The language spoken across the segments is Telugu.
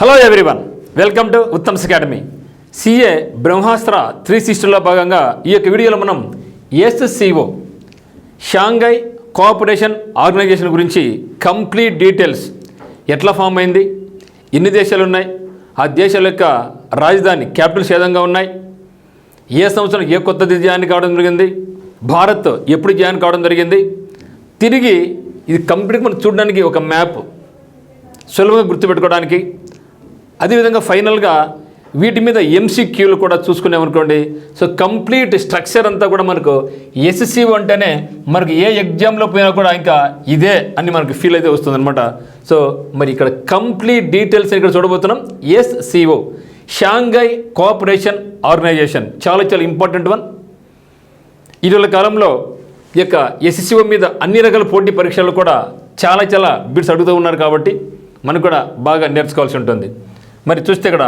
Hello everyone, welcome to Uttam's academy. CA Brahmastra 360లో భాగంగా ఈ యొక్క వీడియోలో మనం ఎస్సీఓ షాంఘై కోఆపరేషన్ ఆర్గనైజేషన్ గురించి కంప్లీట్ డీటెయిల్స్, ఎట్లా ఫామ్ అయింది, ఎన్ని దేశాలు ఉన్నాయి, ఆ దేశాల యొక్క రాజధాని క్యాపిటల్స్ ఏ విధంగా ఉన్నాయి, ఏ సంవత్సరం ఏ కొత్తది జాయిన్ కావడం జరిగింది, భారత్ ఎప్పుడు జాయిన్ కావడం జరిగింది, తిరిగి ఇది కంప్లీట్గా మనం చూడడానికి ఒక మ్యాప్ సులభంగా గుర్తుపెట్టుకోవడానికి, అదేవిధంగా ఫైనల్గా వీటి మీద ఎంసీక్యూలు కూడా చూసుకునేమనుకోండి. సో కంప్లీట్ స్ట్రక్చర్ అంతా కూడా మనకు ఎస్సీఓ అంటేనే మనకు ఏ ఎగ్జామ్లో పోయినా కూడా ఇంకా ఇదే అని మనకు ఫీల్ అయితే వస్తుందన్నమాట. సో మరి ఇక్కడ కంప్లీట్ డీటెయిల్స్ ఇక్కడ చూడబోతున్నాం. ఎస్సీఓ షాంఘై కోఆపరేషన్ ఆర్గనైజేషన్ చాలా చాలా ఇంపార్టెంట్ వన్. ఇటీవల కాలంలో ఈ యొక్క ఎస్సీఓ మీద అన్ని రకాల పోటీ పరీక్షలు కూడా చాలా బిట్స్ అడుగుతూ ఉన్నారు కాబట్టి మనకు కూడా బాగా నేర్చుకోవాల్సి ఉంటుంది. మరి చూస్తే ఇక్కడ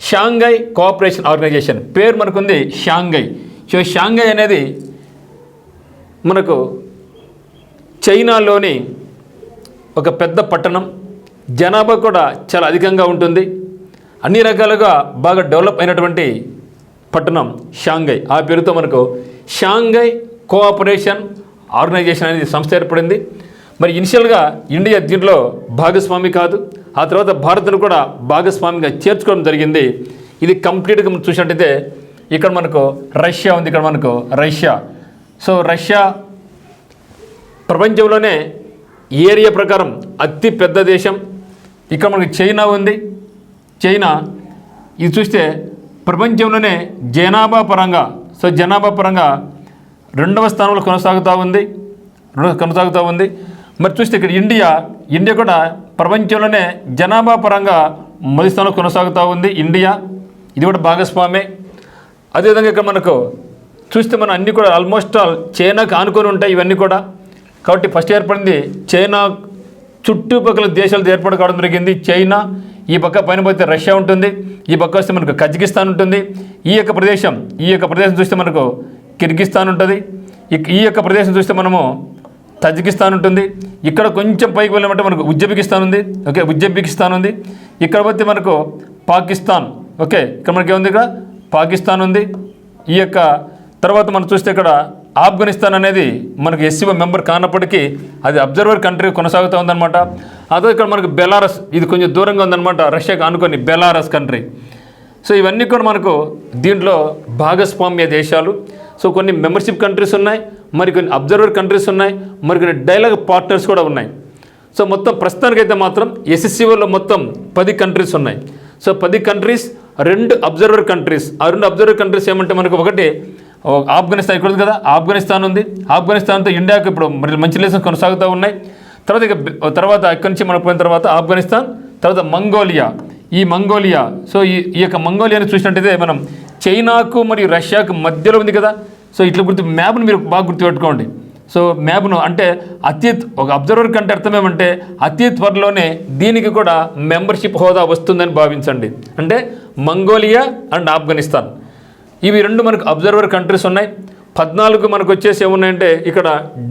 షాంఘై కోఆపరేషన్ ఆర్గనైజేషన్ పేరు మనకుంది షాంఘై. సో షాంఘై అనేది మనకు చైనాలోని ఒక పెద్ద పట్టణం, జనాభా కూడా చాలా అధికంగా ఉంటుంది, అన్ని రకాలుగా బాగా డెవలప్ అయినటువంటి పట్టణం షాంఘై. ఆ పేరుతో మనకు షాంఘై కోఆపరేషన్ ఆర్గనైజేషన్ అనేది సంస్థ ఏర్పడింది. మరి ఇనిషియల్గా ఇండియా దీంట్లో భాగస్వామి కాదు, ఆ తర్వాత భారత్ను కూడా భాగస్వామిగా చేర్చుకోవడం జరిగింది. ఇది కంప్లీట్గా మనం చూసినట్టయితే ఇక్కడ మనకు రష్యా ఉంది, ఇక్కడ మనకు రష్యా. సో రష్యా ప్రపంచంలోనే ఏరియా ప్రకారం అతి పెద్ద దేశం. ఇక్కడ మనకు చైనా ఉంది. చైనా ఇది చూస్తే ప్రపంచంలోనే జనాభా పరంగా రెండవ స్థానంలో కొనసాగుతూ ఉంది. మరి చూస్తే ఇక్కడ ఇండియా కూడా ప్రపంచంలోనే జనాభా పరంగా మొదటి స్థానంలో కొనసాగుతూ ఉంది. ఇండియా ఇది కూడా భాగస్వామే. అదేవిధంగా ఇక్కడ మనకు చూస్తే మనం అన్నీ కూడా ఆల్మోస్ట్ ఆల్ చైనాకు ఆనుకొని ఉంటాయి ఇవన్నీ కూడా. కాబట్టి ఫస్ట్ ఏర్పడింది చైనా, చుట్టుపక్కల దేశాలతో ఏర్పాటు కావడం జరిగింది. చైనా, ఈ పక్క పైన పోతే రష్యా ఉంటుంది, ఈ పక్క వస్తే మనకు కజకిస్తాన్ ఉంటుంది, ఈ యొక్క ప్రదేశం చూస్తే మనకు కిర్గిస్తాన్ ఉంటుంది, ఈ యొక్క ప్రదేశం చూస్తే మనము తజికిస్తాన్ ఉంటుంది, ఇక్కడ కొంచెం పైకి వెళ్ళమంటే మనకు ఉజ్బెకిస్తాన్ ఉంది, ఇక్కడ పోతే మనకు పాకిస్తాన్, ఇక్కడ మనకి ఏముంది, ఇక్కడ పాకిస్తాన్ ఉంది. ఈ యొక్క తర్వాత మనం చూస్తే ఇక్కడ ఆఫ్ఘనిస్తాన్ అనేది మనకు ఎస్సీఓ మెంబర్ కానప్పటికీ అది అబ్జర్వర్ కంట్రీ కొనసాగుతూ ఉందన్నమాట. అదే ఇక్కడ మనకు బెలారస్, ఇది కొంచెం దూరంగా ఉందన్నమాట, రష్యాకు అనుకొని బెలారస్ కంట్రీ. సో ఇవన్నీ కూడా మనకు దీంట్లో భాగస్వామ్య దేశాలు. సో కొన్ని మెంబర్షిప్ కంట్రీస్ ఉన్నాయి, మరికొన్ని అబ్జర్వర్ కంట్రీస్ ఉన్నాయి, మరికొన్ని డైలాగ్ పార్ట్నర్స్ కూడా ఉన్నాయి. సో మొత్తం ప్రస్తుతానికైతే మాత్రం ఎస్సీఓలో మొత్తం 10 కంట్రీస్ ఉన్నాయి. So 10 countries, 2 observer countries. ఆ 2 అబ్జర్వర్ కంట్రీస్ ఏమంటే మనకు ఒకటి ఆఫ్ఘనిస్తాన్, ఇక్కడ ఉంది కదా, ఆఫ్ఘనిస్తాన్ ఉంది. ఆఫ్ఘనిస్తాన్తో ఇండియాకు ఇప్పుడు మరి మంచి రిలేషన్స్ కొనసాగుతూ ఉన్నాయి. తర్వాత ఇక్కడి నుంచి మనం పోయిన తర్వాత ఆఫ్ఘనిస్తాన్, తర్వాత మంగోలియా. సో ఈ యొక్క మంగోలియాని చూసినట్టయితే మనం చైనాకు మరియు రష్యాకు మధ్యలో ఉంది కదా. సో ఇట్లా మ్యాప్ను మీరు బాగా గుర్తుపెట్టుకోండి. సో మ్యాప్ను అంటే ఒక అబ్జర్వర్ కంటే అర్థం ఏమంటే అతి త్వరలోనే దీనికి కూడా మెంబర్షిప్ హోదా వస్తుందని భావించండి. అంటే మంగోలియా అండ్ ఆఫ్ఘనిస్తాన్ ఇవి 2 మనకు అబ్జర్వర్ కంట్రీస్ ఉన్నాయి. 14 మనకు వచ్చేసి ఏమున్నాయంటే ఇక్కడ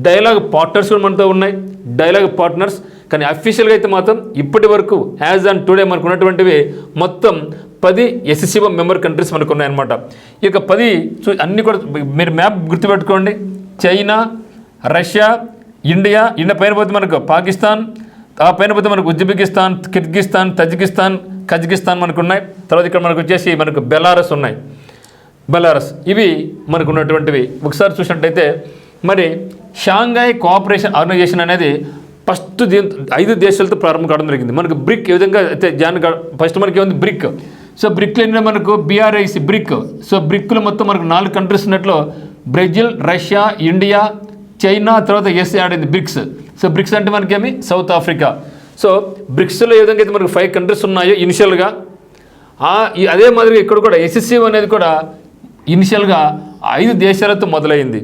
డైలాగ్ పార్ట్నర్స్ కూడా మనతో ఉన్నాయి, డైలాగ్ పార్ట్నర్స్. కానీ అఫీషియల్గా అయితే మాత్రం ఇప్పటి వరకు యాజ్ ఆన్ టుడే మనకు ఉన్నటువంటివి మొత్తం 10 ఎస్సీఓ మెంబర్ కంట్రీస్ మనకు ఉన్నాయన్నమాట. ఈ యొక్క 10 అన్నీ కూడా మీరు మ్యాప్ గుర్తుపెట్టుకోండి. చైనా, రష్యా, ఇండియా పైన పోతే మనకు పాకిస్తాన్, ఆ పైన పోతే మనకు ఉజ్బెకిస్తాన్, కిర్గిస్తాన్, తజికిస్తాన్, కజకిస్తాన్ మనకు ఉన్నాయి. తర్వాత ఇక్కడ మనకు వచ్చేసి మనకు బెలారస్ ఉన్నాయి. ఇవి మనకు ఉన్నటువంటివి. ఒకసారి చూసినట్టయితే మరి షాంఘై కోఆపరేషన్ ఆర్గనైజేషన్ అనేది ఫస్ట్ 5 దేశాలతో ప్రారంభం కావడం జరిగింది. మనకు బ్రిక్ ఏ విధంగా అయితే ఫస్ట్ మనకి ఏముంది, బ్రిక్. సో బ్రిక్లో ఏంటంటే మనకు BRIC బ్రిక్. సో బ్రిక్లో మొత్తం మనకు 4 కంట్రీస్ ఉన్నట్లు బ్రెజిల్, రష్యా, ఇండియా, చైనా, తర్వాత ఎస్ఏ ఆడింది బ్రిక్స్. సో బ్రిక్స్ అంటే మనకేమి సౌత్ ఆఫ్రికా. సో బ్రిక్స్లో ఏ విధంగా అయితే మనకు 5 కంట్రీస్ ఉన్నాయో ఇనిషియల్గా, అదే మాదిరిగా ఇక్కడ కూడా ఎస్సీఓ అనేది కూడా ఇనిషియల్గా 5 దేశాలతో మొదలైంది.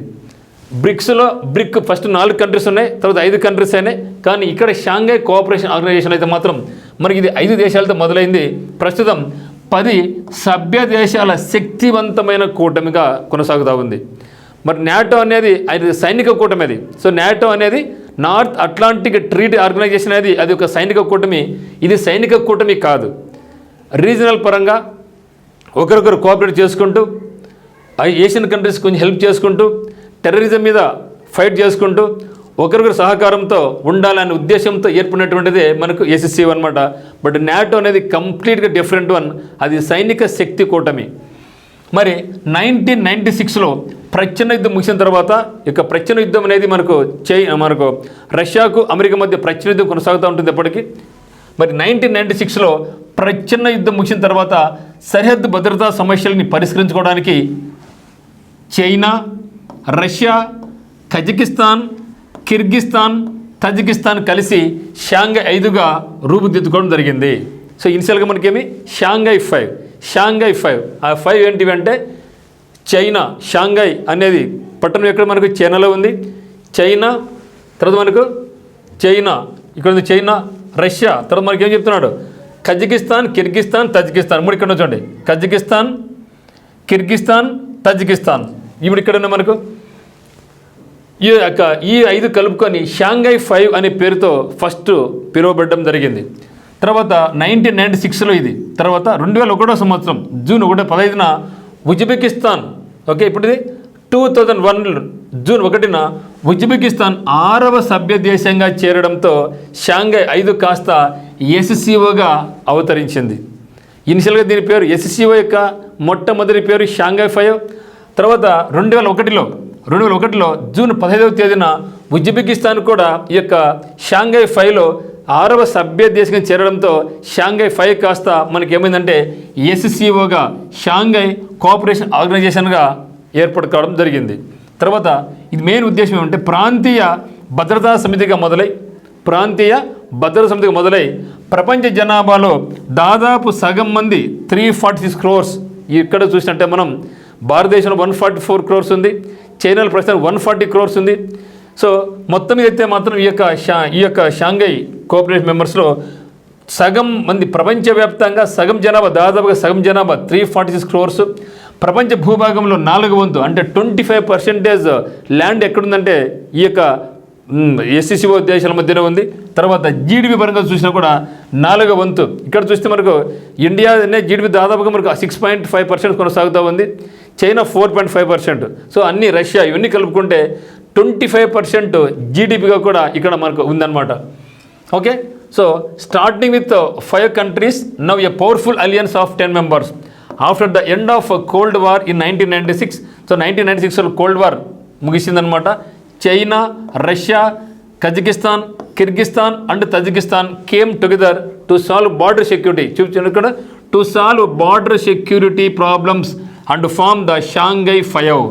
బ్రిక్ ఫస్ట్ 4 కంట్రీస్ ఉన్నాయి, తర్వాత 5 కంట్రీస్ అయినాయి. కానీ ఇక్కడ షాంఘై కోఆపరేషన్ ఆర్గనైజేషన్ అయితే మాత్రం మనకి ఇది 5 దేశాలతో మొదలైంది. ప్రస్తుతం 10 సభ్య దేశాల శక్తివంతమైన కూటమిగా కొనసాగుతూ ఉంది. మరి నాటో అనేది సైనిక కూటమి అది. సో నాటో అనేది నార్త్ అట్లాంటిక్ ట్రీటీ ఆర్గనైజేషన్ అనేది అది ఒక సైనిక కూటమి. ఇది సైనిక కూటమి కాదు. రీజనల్ పరంగా ఒకరొకరు కోఆపరేట్ చేసుకుంటూ ఏషియన్ కంట్రీస్ కొంచెం హెల్ప్ చేసుకుంటూ టెర్రరిజం మీద ఫైట్ చేసుకుంటూ ఒకరికొకరు సహకారంతో ఉండాలనే ఉద్దేశంతో ఏర్పడినటువంటిదే మనకు ఎస్ఎస్సిఓ అనమాట. బట్ నాటో అనేది కంప్లీట్గా డిఫరెంట్ వన్, అది సైనిక శక్తి కూటమి. మరి 1996లో ప్రచ్ఛన్న యుద్ధం ముగిసిన తర్వాత ఇక ప్రచ్ఛన్న యుద్ధం అనేది మనకు రష్యాకు అమెరికా మధ్య ప్రచ్ఛన్న యుద్ధం కొనసాగుతూ ఉంటుంది ఎప్పటికీ. మరి 1996లో ప్రచ్ఛన్న యుద్ధం ముగిసిన తర్వాత సరిహద్దు భద్రతా సమస్యల్ని పరిష్కరించుకోవడానికి China, Russia, Kazakhstan, Kyrgyzstan, Tajikistan కలిసి షాంఘై 5గా రూపుదిద్దుకోవడం జరిగింది. సో ఇనిషియల్గా మనకేమి షాంఘై 5. ఆ 5 ఏంటివి అంటే చైనా, షాంఘై అనేది పట్టణం ఎక్కడ మనకు చైనాలో ఉంది. చైనా తర్వాత మనకు ఇక్కడ ఉంది చైనా, రష్యా తర్వాత మనకి ఏం చెప్తున్నాడు కజకిస్తాన్, కిర్గిస్తాన్, తజికిస్తాన్. ఇప్పుడు ఇక్కడ చూడండి కజకిస్తాన్, కిర్గిస్తాన్, తజికిస్తాన్. ఇప్పుడు ఇక్కడ ఉన్న మనకు ఈ 5 కలుపుకొని షాంఘై 5 అనే పేరుతో ఫస్ట్ పిలువబడడం జరిగింది. తర్వాత 1996లో ఇది. తర్వాత 2001 సంవత్సరం జూన్ 15న ఉజ్బెకిస్తాన్, ఓకే ఇప్పుడు ఇది 2001 జూన్ 1న ఉజ్బెకిస్తాన్ 6వ సభ్య దేశంగా చేరడంతో షాంఘై 5 కాస్త ఎస్సిఓగా అవతరించింది. ఇనిషియల్గా దీని పేరు ఎస్సిఓ యొక్క మొట్టమొదటి పేరు షాంఘై 5. తర్వాత 2001లో జూన్ 15వ తేదీన ఉజ్బెకిస్తాన్ కూడా ఈ యొక్క షాంఘై 5లో 6వ సభ్య దేశంగా చేరడంతో షాంఘై 5 కాస్త మనకి ఏమైందంటే ఎస్సిఓగా షాంఘై కోఆపరేషన్ ఆర్గనైజేషన్గా ఏర్పాటు కావడం జరిగింది. తర్వాత ఇది మెయిన్ ఉద్దేశం ఏమంటే ప్రాంతీయ భద్రతా సమితిగా మొదలై ప్రపంచ జనాభాలో దాదాపు సగం మంది 346 crores. ఇక్కడ చూసినట్టే మనం భారతదేశంలో 144 crores ఉంది, చైనాలో ప్రస్తుతం 140 crores ఉంది. సో మొత్తం మీద అయితే మాత్రం ఈ యొక్క షాంఘై కోఆపరేషన్ మెంబర్స్లో సగం మంది ప్రపంచవ్యాప్తంగా దాదాపుగా సగం జనాభా 346 crores. ప్రపంచ భూభాగంలో 4వ వంతు అంటే 25% ల్యాండ్ ఎక్కడుందంటే ఈ యొక్క ఎస్సిఓ దేశాల మధ్యనే ఉంది. తర్వాత జీడిపి పరంగా చూసినా కూడా 4వ వంతు. ఇక్కడ చూస్తే మనకు ఇండియా జీడిపి దాదాపుగా మనకు 6.5% కొనసాగుతూ ఉంది, చైనా 4.5%. సో అన్ని రష్యా ఇవన్నీ కలుపుకుంటే 25% జీడిపిగా కూడా ఇక్కడ మనకు ఉందన్నమాట. Okay, so starting with 5 countries, now a powerful alliance of 10 members. After the end of Cold War in 1996. So 1996లో కోల్డ్ వార్ ముగిసిందనమాట. China, Russia, Kazakhstan, Kyrgyzstan and Tajikistan came together to solve border security. చూపించాను ఇక్కడ, to solve border security problems and form the Shanghai 5.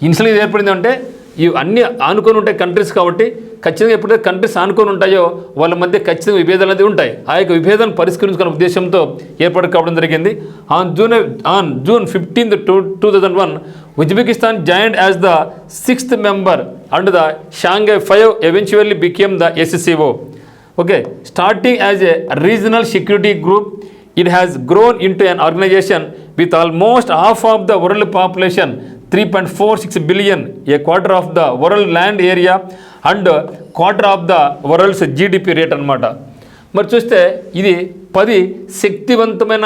ఇన్సిల్ ఇది ఏర్పడింది అంటే ఇవి అన్నీ ఆనుకొని ఉంటాయి కంట్రీస్ కాబట్టి ఖచ్చితంగా ఎప్పుడైతే కంట్రీస్ ఆనుకొని ఉంటాయో వాళ్ళ మధ్య ఖచ్చితంగా విభేదాలు అనేది ఉంటాయి. ఆ యొక్క విభేదాన్ని పరిష్కరించుకునే ఉద్దేశంతో ఏర్పాటు కావడం జరిగింది. On June 15, 2001 Uzbekistan joined as the 6th member and the Shanghai 5 eventually became the SCO. Okay, starting as a regional security group, it has grown into an organization with almost half of the world population, 3.46 billion, a quarter of the world land area and quarter of the world's GDP rate అన్నమాట. మరి చూస్తే ఇది 10 శక్తివంతమైన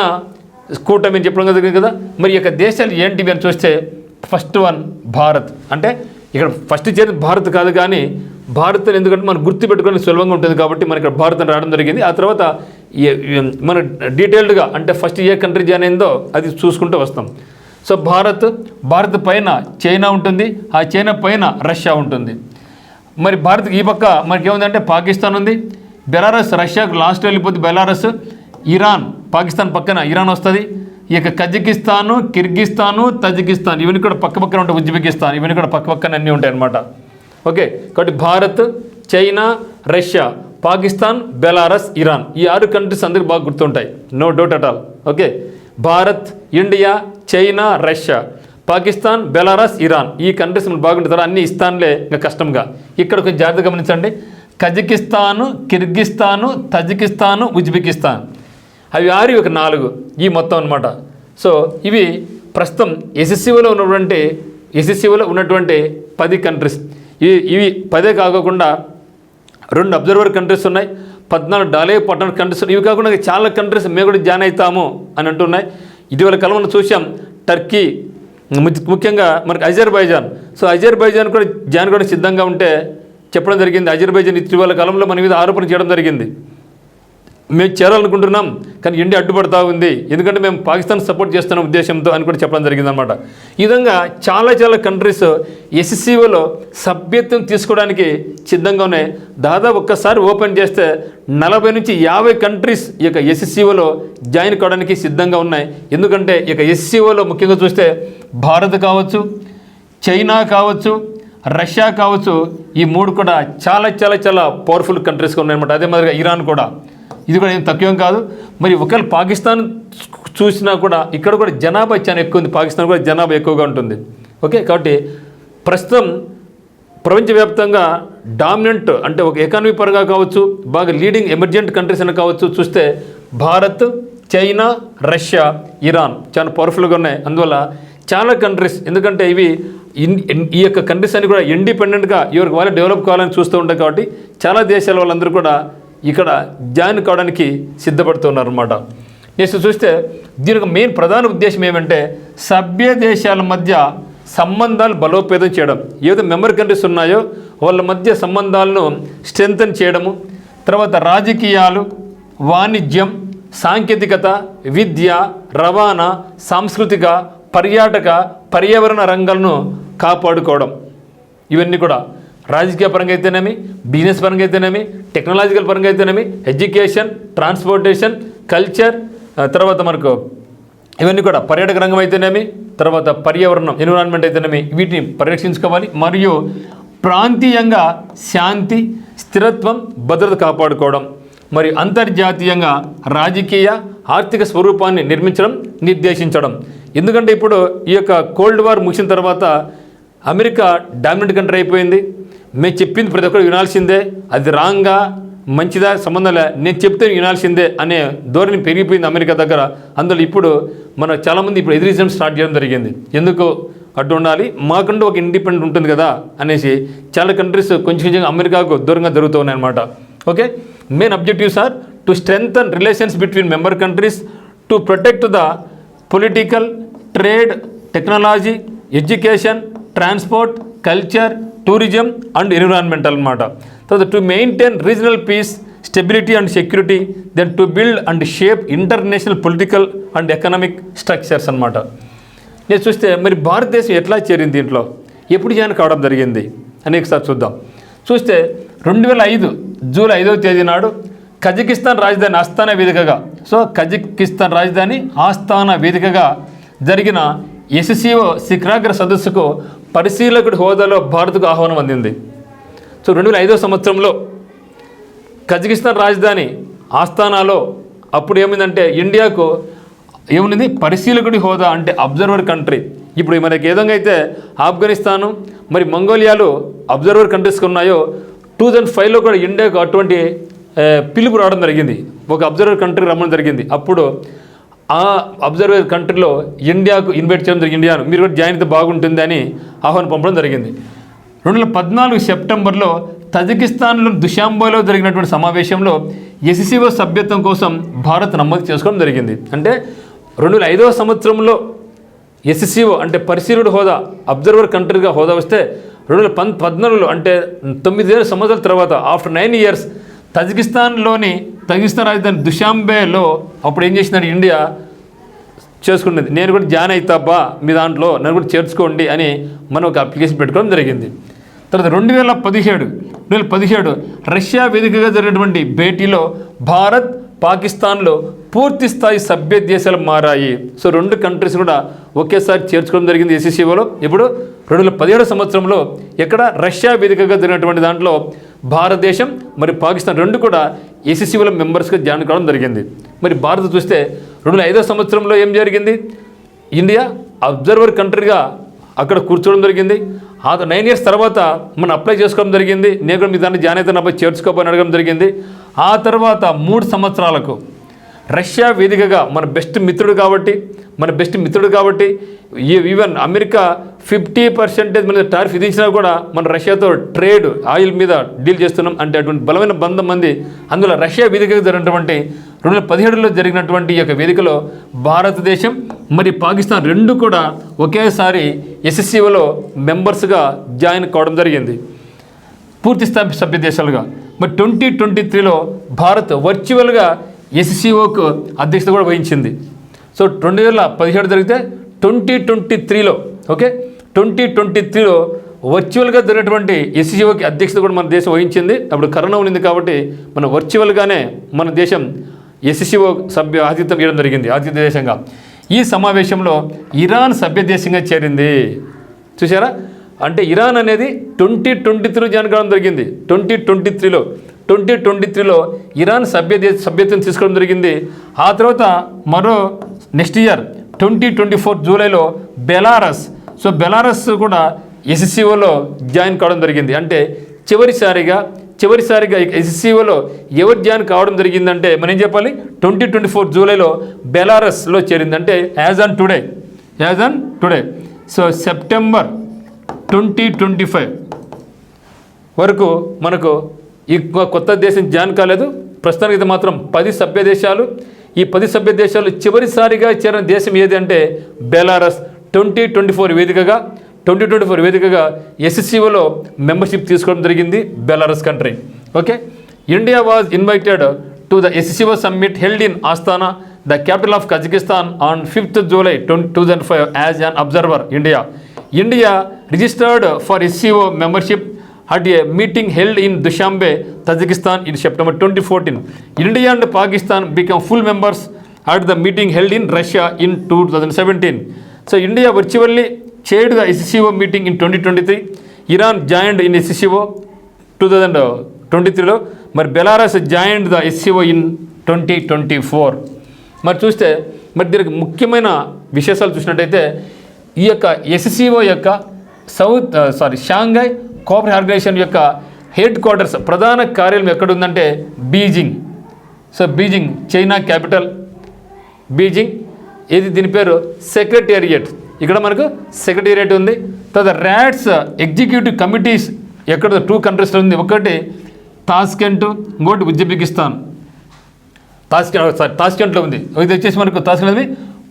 కూటమి అని చెప్పడం జరిగింది కదా. మరి ఈ యొక్క దేశాలు ఏంటివి అని చూస్తే ఫస్ట్ వన్ భారత్. అంటే ఇక్కడ ఫస్ట్ చేరిన భారత్ కాదు కానీ భారత్ ఎందుకంటే మనం గుర్తుపెట్టుకోవడానికి సులభంగా ఉంటుంది కాబట్టి మనకి ఇక్కడ భారత్ అని రావడం జరిగింది. ఆ తర్వాత మన డీటెయిల్డ్గా అంటే ఫస్ట్ ఏ కంట్రీ జాయిన్ అయిందో అది చూసుకుంటూ వస్తాం. సో భారత్ పైన చైనా ఉంటుంది, ఆ చైనా పైన రష్యా ఉంటుంది. మరి భారత్ ఈ పక్క మనకి ఏముందంటే పాకిస్తాన్ ఉంది, బెలారస్ రష్యాకు లాస్ట్ వెళ్ళిపోతే బెలారస్, ఇరాన్ పాకిస్తాన్ పక్కన ఇరాన్ వస్తుంది. ఇక కజకిస్తాను, కిర్గిస్తాను, తజికిస్తాన్ ఇవన్నీ కూడా పక్కన ఉంటాయి. ఉజ్బెకిస్తాన్ ఇవన్నీ కూడా పక్కన అన్నీ ఉంటాయి అన్నమాట. ఓకే, కాబట్టి Bharat, China, Russia, Pakistan, Belarus, Iran ఈ 6 కంట్రీస్ అందరికి బాగా గుర్తుంటాయి, no doubt at all. Okay, Bharat, India, China, Russia, Pakistan, Belarus, Iran ఈ కంట్రీస్ బాగుంటారు. అన్ని ఇస్తాన్లే ఇంకా కష్టంగా. ఇక్కడ కొంచెం జాగ్రత్త గమనించండి. కజకిస్తాను, కిర్గిస్తాను, తజికిస్తాను, ఉజ్బెకిస్తాన్ అవి 6 ఒక 4 ఈ మొత్తం అనమాట. సో ఇవి ప్రస్తుతం ఎస్ఎస్సిఓలో ఉన్నటువంటి 10 కంట్రీస్. ఇవి 10 కాకుండా 2 అబ్జర్వర్ కంట్రీస్ ఉన్నాయి. 14 డాలే పట్టణ కంట్రీస్, ఇవి కాకుండా చాలా కంట్రీస్ మేము కూడా జాయిన్ అవుతాము అని అంటున్నాయి. ఇటీవల కాలంలో చూసాం టర్కీ, ముఖ్యంగా మనకి అజర్బైజాన్. సో అజర్బైజాన్ కూడా జాయిన్ కూడా సిద్ధంగా ఉంటే చెప్పడం జరిగింది. అజర్బైజాన్ ఇటీవల కాలంలో మన మీద ఆరోపణ చేయడం జరిగింది. మేము చేరాలనుకుంటున్నాం కానీ ఇండియా అడ్డుపడతా ఉంది, ఎందుకంటే మేము పాకిస్తాన్ సపోర్ట్ చేస్తున్న ఉద్దేశంతో అని కూడా చెప్పడం జరిగిందనమాట. ఈ విధంగా చాలా కంట్రీస్ ఎస్సీఓలో సభ్యత్వం తీసుకోవడానికి సిద్ధంగా ఉన్నాయి. దాదాపు ఒక్కసారి ఓపెన్ చేస్తే 40 నుంచి 50 కంట్రీస్ ఈ యొక్క ఎస్సీఓలో జాయిన్ కావడానికి సిద్ధంగా ఉన్నాయి. ఎందుకంటే ఈ యొక్క ఎస్సీఓలో ముఖ్యంగా చూస్తే భారత్ కావచ్చు, చైనా కావచ్చు, రష్యా కావచ్చు, ఈ 3 కూడా చాలా పవర్ఫుల్ కంట్రీస్గా ఉన్నాయన్నమాట. అదే మాదిరిగా ఇరాన్ కూడా, ఇది కూడా ఏం తక్కువేం కాదు. మరి ఒకవేళ పాకిస్తాన్ చూసినా కూడా ఇక్కడ కూడా జనాభా చాలా ఎక్కువ ఉంది, పాకిస్తాన్ కూడా జనాభా ఎక్కువగా ఉంటుంది. ఓకే, కాబట్టి ప్రస్తుతం ప్రపంచవ్యాప్తంగా డామినెంట్ అంటే ఒక ఎకానమీ పరంగా కావచ్చు, బాగా లీడింగ్ ఎమర్జెంట్ కంట్రీస్ అని కావచ్చు చూస్తే భారత్, చైనా, రష్యా, ఇరాన్ చాలా పవర్ఫుల్గా ఉన్నాయి. అందువల్ల చాలా కంట్రీస్, ఎందుకంటే ఇవి ఈ యొక్క కంట్రీస్ అన్ని కూడా ఇండిపెండెంట్గా ఎవరికి వాళ్ళు డెవలప్ కావాలని చూస్తూ ఉంటాయి. కాబట్టి చాలా దేశాల వాళ్ళందరూ కూడా ఇక్కడ జాయిన్ కావడానికి సిద్ధపడుతున్నారు అన్నమాట. నెక్స్ట్ చూస్తే దీనికి మెయిన్ ప్రధాన ఉద్దేశం ఏమంటే సభ్య దేశాల మధ్య సంబంధాలు బలోపేతం చేయడం. ఏదో మెంబర్ కంట్రీస్ ఉన్నాయో వాళ్ళ మధ్య సంబంధాలను స్ట్రెంథన్ చేయడము, తర్వాత రాజకీయాలు, వాణిజ్యం, సాంకేతికత, విద్య, రవాణా, సాంస్కృతిక, పర్యాటక, పర్యావరణ రంగాలను కాపాడుకోవడం. ఇవన్నీ కూడా రాజకీయ పరంగా అయితేనేమి, బిజినెస్ పరంగా అయితేనేమి, టెక్నాలజికల్ పరంగా అయితేనేమి, ఎడ్యుకేషన్, ట్రాన్స్పోర్టేషన్, కల్చర్, తర్వాత మనకు ఇవన్నీ కూడా పర్యాటక రంగం అయితేనేమి, తర్వాత పర్యావరణం ఎన్విరాన్మెంట్ అయితేనేమి, వీటిని పరిరక్షించుకోవాలి. మరియు ప్రాంతీయంగా శాంతి, స్థిరత్వం, భద్రత కాపాడుకోవడం, మరియు అంతర్జాతీయంగా రాజకీయ, ఆర్థిక స్వరూపాన్ని నిర్మించడం, నిర్దేశించడం. ఎందుకంటే ఇప్పుడు ఈ యొక్క కోల్డ్ వార్ ముగిసిన తర్వాత అమెరికా డామినెంట్ కంట్రీ అయిపోయింది. మేము చెప్పింది ప్రతి ఒక్కరు వినాల్సిందే, అది రాంగా మంచిదా సంబంధం లే, నేను చెప్తే వినాల్సిందే అనే ధోరణి పెరిగిపోయింది అమెరికా దగ్గర. అందులో ఇప్పుడు మన చాలామంది ఇప్పుడు ఎదురిజం స్టార్ట్ చేయడం జరిగింది. ఎందుకు అడ్డు ఉండాలి, మాకంటూ ఒక ఇండిపెండెంట్ ఉంటుంది కదా అనేసి చాలా కంట్రీస్ కొంచెం అమెరికాకు దూరంగా జరుగుతూ ఉన్నాయన్నమాట. Okay, main objectives are to strengthen relations between member countries, to protect the political, trade, technology, education, transport, culture, tourism and environmental అన్నమాట. తర్వాత to maintain regional peace, stability and security, then to build and shape international political and economic structures అన్నమాట. నేను చూస్తే మరి భారతదేశం ఎట్లా చేరింది దీంట్లో, ఎప్పుడు జాయిన్ కావడం జరిగింది అని ఒకసారి చూద్దాం. చూస్తే 2005 జూలై 5వ తేదీ నాడు కజకిస్తాన్ రాజధాని ఆస్తానా వేదికగా, సో కజకిస్తాన్ రాజధాని ఆస్తానా వేదికగా జరిగిన ఎస్సీఓ శిఖరాగ్ర సదస్సుకు పరిశీలకుడి హోదాలో భారత్కు ఆహ్వానం అందింది. సో 2005వ సంవత్సరంలో కజకిస్తాన్ రాజధాని ఆస్తానాలో అప్పుడు ఏమైందంటే ఇండియాకు ఏముంది పరిశీలకుడి హోదా, అంటే అబ్జర్వర్ కంట్రీ. ఇప్పుడు మనకి ఏ విధంగా అయితే ఆఫ్ఘనిస్తాను మరి మంగోలియాలో అబ్జర్వర్ కంట్రీస్కి ఉన్నాయో 2005లో కూడా ఇండియాకు అటువంటి పిలుపు రావడం జరిగింది, ఒక అబ్జర్వర్ కంట్రీ రమ్మడం జరిగింది. అప్పుడు ఆ అబ్జర్వర్ కంట్రీలో ఇండియాకు ఇన్వైట్ చేయడం జరిగింది. ఇండియాను మీరు కూడా జాయిన్ అయితే బాగుంటుంది అని ఆహ్వానం పంపడం జరిగింది. 2014 సెప్టెంబర్లో తజికిస్తాన్లో దుషాంబేలో జరిగినటువంటి సమావేశంలో ఎస్సీఓ సభ్యత్వం కోసం భారత్ నమోదు చేసుకోవడం జరిగింది. అంటే 2005వ సంవత్సరంలో ఎస్సీఓ అంటే పరిశీలకుడి హోదా, అబ్జర్వర్ కంట్రీగా హోదా వస్తే 2014లో అంటే 9 సంవత్సరాల తర్వాత ఆఫ్టర్ 9 ఇయర్స్ తజికిస్తాన్ రాజధాని దుషాంబేలో అప్పుడు ఏం చేసినాడు ఇండియా చేసుకున్నది, నేను కూడా జాయిన్ అవుతాబ్బా మీ దాంట్లో నన్ను కూడా చేర్చుకోండి అని మనం ఒక అప్లికేషన్ పెట్టుకోవడం జరిగింది. తర్వాత 2017 రష్యా వేదికగా జరిగినటువంటి భేటీలో భారత్, పాకిస్తాన్లో పూర్తి స్థాయి సభ్య దేశాలు మారాయి. సో 2 కంట్రీస్ కూడా ఒకేసారి చేర్చుకోవడం జరిగింది ఎస్సీఓలో. ఇప్పుడు 2017 సంవత్సరంలో ఎక్కడ రష్యా వేదికగా జరిగినటువంటి దాంట్లో భారతదేశం మరి పాకిస్తాన్ 2 కూడా ఎస్సీఓలో మెంబర్స్గా జాయిన్ కావడం జరిగింది. మరి భారత్ చూస్తే 2005వ సంవత్సరంలో ఏం జరిగింది, ఇండియా అబ్జర్వర్ కంట్రీగా అక్కడ కూర్చోవడం జరిగింది. ఆ 9 ఇయర్స్ తర్వాత మనం అప్లై చేసుకోవడం జరిగింది, నేను కూడా మీ దాన్ని జాయిన్ అయితే నా చేర్చుకోపోని అడగడం జరిగింది. ఆ తర్వాత 3 సంవత్సరాలకు రష్యా వేదికగా మన బెస్ట్ మిత్రుడు కాబట్టి ఈవెన్ అమెరికా 50% మన టారిఫ్ విధించినా కూడా మన రష్యాతో ట్రేడ్ ఆయిల్ మీద డీల్ చేస్తున్నాం అంటే అటువంటి బలమైన బంధం మంది. అందులో రష్యా వేదికగా జరిగినటువంటి 2017లో జరిగినటువంటి ఈ యొక్క వేదికలో భారతదేశం మరి పాకిస్తాన్ రెండు కూడా ఒకేసారి SCOలో మెంబర్స్గా జాయిన్ కావడం జరిగింది, పూర్తి స్థాయి సభ్య దేశాలుగా. మరి 2023లో భారత్ వర్చువల్గా SCOకు అధ్యక్షత కూడా వహించింది. సో 2017 జరిగితే 2023లో 2023లో వర్చువల్గా జరిగినటువంటి SCOకి అధ్యక్షత కూడా మన దేశం వహించింది. అప్పుడు కరోనా ఉంది కాబట్టి మన వర్చువల్గానే మన దేశం SCO సభ్య ఆతిథ్యం ఇవ్వడం జరిగింది, ఆతిథ్య దేశంగా. ఈ సమావేశంలో ఇరాన్ సభ్య దేశంగా చేరింది. చూసారా, అంటే ఇరాన్ అనేది 2023 జాయిన్ కావడం జరిగింది. 2023లో ఇరాన్ సభ్యత్వం తీసుకోవడం జరిగింది. ఆ తర్వాత మరో నెక్స్ట్ ఇయర్ 2024 జూలైలో బెలారస్ కూడా SCOలో జాయిన్ కావడం జరిగింది. అంటే చివరిసారిగా SCOలో ఎవరు జాయిన్ కావడం జరిగిందంటే మనం ఏం చెప్పాలి, 2024 జూలైలో బెలారస్లో చేరింది. అంటే as on today. So September 2025 వరకు మనకు ఈ కొత్త దేశం జాయిన్ కాలేదు. ప్రస్తుతానికి మాత్రం 10 సభ్య దేశాలు. ఈ 10 సభ్య దేశాలు చివరిసారిగా చేరిన దేశం ఏది అంటే బెలారస్. 2024 వేదికగా SCOలో మెంబర్షిప్ తీసుకోవడం జరిగింది Belarus country. Okay, India was invited to the SCO summit held in Astana, the capital of Kazakhstan on 5th July 2005 as an observer. India registered for SCO membership at a meeting held in Dushanbe, Tajikistan in September 2014. India and Pakistan became full members at the meeting held in Russia in 2017. So India virtually chaired the SCO meeting in 2023. Iran joined in SCO 2023లో, మరి Belarus joined the SCO in 2024. మరి చూస్తే మరి దీనికి ముఖ్యమైన విశేషాలు చూసినట్టయితే ఈ యొక్క SCO యొక్క షాంఘై కోఆపరేటివ్ ఆర్గనైజేషన్ యొక్క హెడ్ క్వార్టర్స్ ప్రధాన కార్యాలయం ఎక్కడుందంటే Beijing. So Beijing China capital Beijing. ఇది దీని పేరు సెక్రటేరియట్. ఇక్కడ మనకు సెక్రటేరియట్ ఉంది. తర్వాత ర్యాట్స్ ఎగ్జిక్యూటివ్ కమిటీస్ ఎక్కడ 2 కంట్రీస్లో ఉంది. ఒకటి తాష్కెంట్, ఇంకోటి ఉజ్బెకిస్తాన్. తాష్కెంట్లో ఉంది. ఇది వచ్చేసి మనకు తాష్కెంట్ అనేది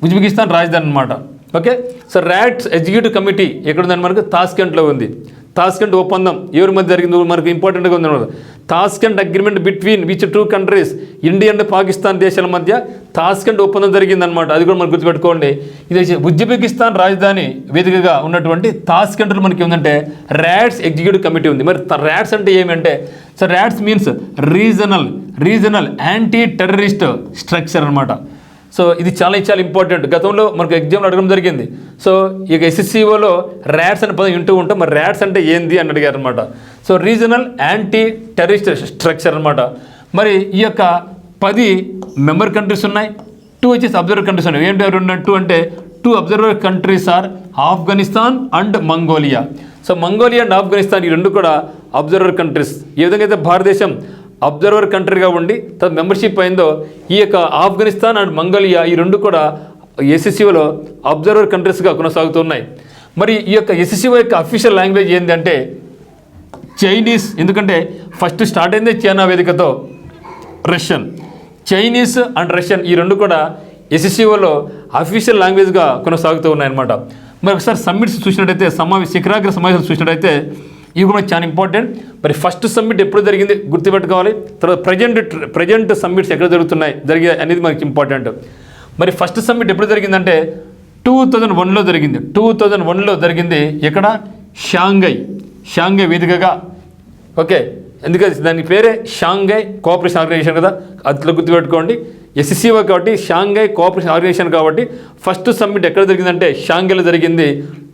ఉజ్బెకిస్తాన్ రాజధాని అనమాట. Okay, so RATS executive committee ఎక్కడుందని మనకు తాష్కెంట్లో ఉంది. తాష్కెంట్ ఒప్పందం ఎవరి మధ్య జరిగిందో మనకు ఇంపార్టెంట్గా ఉంది అనమాట. Tashkent agreement between which 2 countries, India and Pakistan దేశాల మధ్య తాష్కెంట్ ఒప్పందం జరిగిందనమాట. అది కూడా మనం గుర్తుపెట్టుకోండి. ఇది ఉజ్బెకిస్తాన్ రాజధాని వేదికగా ఉన్నటువంటి తాష్కెంట్లో మనకి ఉందంటే ర్యాట్స్ ఎగ్జిక్యూటివ్ కమిటీ ఉంది. మరి ర్యాట్స్ అంటే ఏమంటే, so rats means regional anti terrorist structure అనమాట. సో ఇది చాలా ఇంపార్టెంట్. గతంలో మనకు ఎగ్జామ్లో అడగడం జరిగింది. సో ఇక SCOలో ర్యాట్స్ అనే పదం వింటూ ఉంటాం. మరి ర్యాట్స్ అంటే ఏంది అని అడిగారు అనమాట. So regional anti terrorist structure అనమాట. మరి ఈ యొక్క 10 మెంబర్ కంట్రీస్ ఉన్నాయి, 2 వచ్చేసి అబ్జర్వర్ కంట్రీస్ ఉన్నాయి. ఏంటి 2 అంటే 2 observer countries are Afghanistan and Mongolia. So Mongolia and Afghanistan ఈ 2 కూడా అబ్జర్వర్ కంట్రీస్. ఏ విధంగా అయితే భారతదేశం అబ్జర్వర్ కంట్రీగా ఉండి తన మెంబర్షిప్ అయిందో, ఈ యొక్క ఆఫ్ఘనిస్తాన్ అండ్ మంగోలియా ఈ 2 కూడా SCOలో అబ్జర్వర్ కంట్రీస్గా కొనసాగుతున్నాయి. మరి ఈ యొక్క SCO యొక్క అఫీషియల్ లాంగ్వేజ్ ఏంటంటే చైనీస్. ఎందుకంటే ఫస్ట్ స్టార్ట్ అయింది చైనా వేదికతో, చైనీస్ అండ్ రష్యన్ ఈ 2 కూడా SCOలో అఫీషియల్ లాంగ్వేజ్గా కొనసాగుతూ ఉన్నాయన్నమాట. మరి ఒకసారి సమ్మిట్స్ చూసినట్టయితే, శిఖరాగ్ర సమావేశాలు చూసినట్టయితే ఇవి కూడా చాలా ఇంపార్టెంట్. మరి ఫస్ట్ సమ్మిట్ ఎప్పుడు జరిగింది గుర్తుపెట్టుకోవాలి. తర్వాత ప్రజెంట్ సమ్మిట్స్ ఎక్కడ జరిగాయి అనేది మనకి ఇంపార్టెంట్. మరి ఫస్ట్ సమ్మిట్ ఎప్పుడు జరిగిందంటే 2001లో జరిగింది. 2001లో జరిగింది ఎక్కడ, షాంఘై వేదికగా. ఓకే, ఎందుకంటే దాని పేరే షాంఘై కోఆపరేషన్ ఆర్గనైజేషన్ కదా, అట్లా గుర్తుపెట్టుకోండి. SCO కాబట్టి షాంఘై కోఆపరేషన్ ఆర్గనైజేషన్ కాబట్టి ఫస్ట్ సమ్మిట్ ఎక్కడ జరిగిందంటే షాంఘైలో జరిగింది